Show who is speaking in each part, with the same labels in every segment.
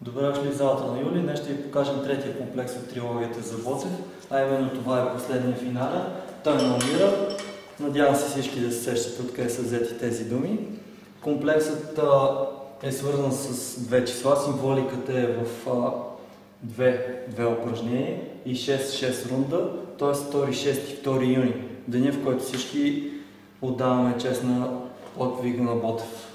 Speaker 1: Добре дошли в залата на Юли. Днес ще ви покажем третия комплекс от трилогията за Боцев, а именно това е последния финален. Той не умира. Надявам се всички да се сещат откъде са взети тези думи. Комплексът е свързан с две числа. Символиката е в две упражнения и 6 рунда, т.е. 2 юни, деня, в който всички отдаваме чест на подвига на Ботев.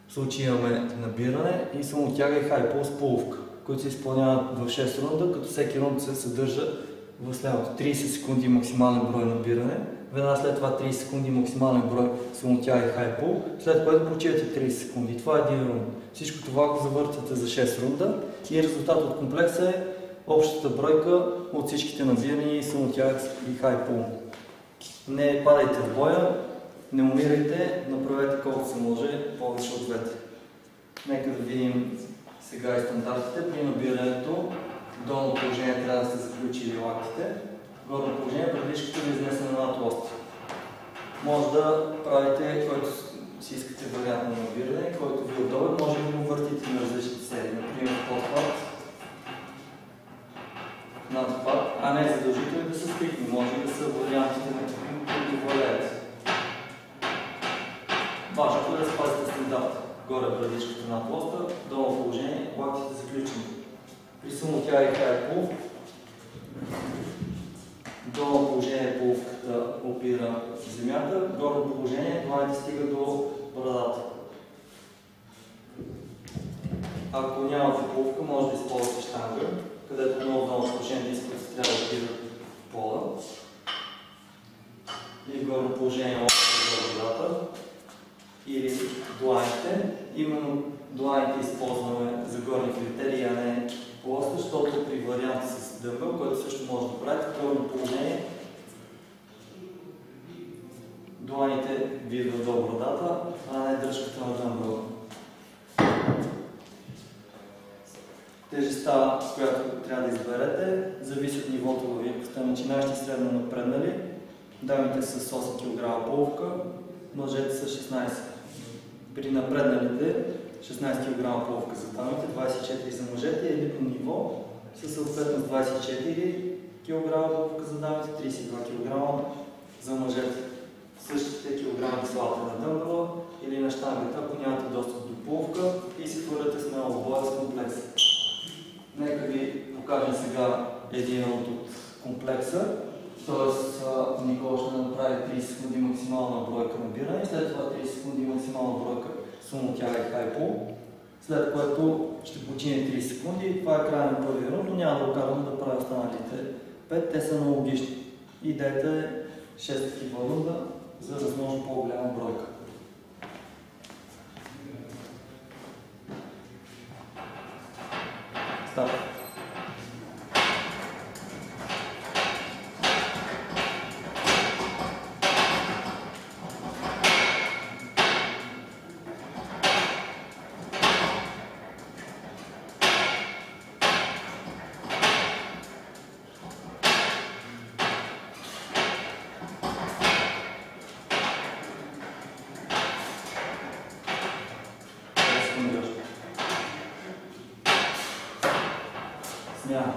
Speaker 1: В случай имаме набиране и самотяга и хайпул с половка, които се изпълняват в 6 рунда, като всеки рунд се съдържа в следното: 30 секунди максимален брой набиране, веднага след това 30 секунди максимален брой самотяга и хайпул, след което почивате 30 секунди. Това е един рунд. Всичко това го завъртате за 6 рунда и резултат от комплекса е общата бройка от всичките набирания и самотяга и хайпул. Не падайте в боя, не умирайте, направете колкото се може повече от двете. Нека да видим сега и стандартите. При набирането долно положение трябва да сте заключили лактите. Горно положение предишката ви изнесена над лоста. Може да правите, който си искате вариант на набиране, който ви е удобен, може да го въртите на различни серии. Например, подхват, надхват, а не задължително да са стрикни. Може да са вариантите на които валяете. Важното е да спазите стандарт. Горе брадичката над лоста, долно положение, лактите заключени. При самотяга и хайпул, долно положение половката опира земята, горно положение дланите стига до брадата. Ако нямате половка, може да използвате щанга, където много долно положение дискът трябва да опира в пола. И в горно положение локтите до брадата. Или дланите. Именно дланите използваме за горни критерии, а не лоста, защото при вариант с дъмбъл, който също може да правите в горно положение, дланите видват до брадата, а не дръжката на дъмбъл. Тежестта, която трябва да изберете, зависи от нивото във вилката. Начинаещи средно напреднали, дамите с 8 кг половка, мъжете с 16. При напредналите 16 кг половка за дамите, 24 за мъжете, елитно ниво със съответно 24 кг половка за дамите, 32 кг за мъжете. Същите килограми слагате на дъмбъла или на щангата, ако нямате достъп до половка, и си хвърляте смело в боя с комплекса. Нека ви покажем сега един от комплекса. Тоест, Никола ще направи 30 секунди максимална бройка набиране, след това 30 секунди максимална бройка самотяга и хайпул, след което ще почине 30 секунди. Това е края на първия рунд, но няма да окарвам да правя останалите 5, те са аналогични. Идеята е 6 такива рунда за възможно по-голяма бройка. Старт! Смяна.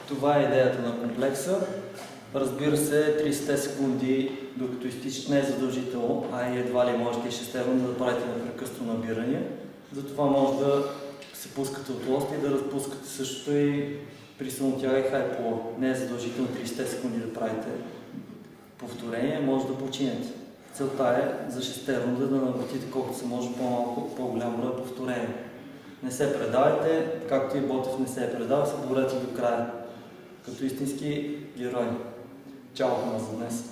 Speaker 1: Това е идеята на комплекса. Разбира се, 30 секунди, докато изтичат, не е задължително, а и едва ли можете и 6 рунда да правите непрекъснато набирания. Затова може да се пускате от лоста и да разпускате същото и при самотяга и хайпула. Не е задължително 30 секунди да правите повторение, може да починете. Целта е за 6 рунда да набутите колкото се може по-голям брой повторение. Не се предавайте, както и Ботев не се е предал, се борете до края. Като истински герой. Чао от нас за днес!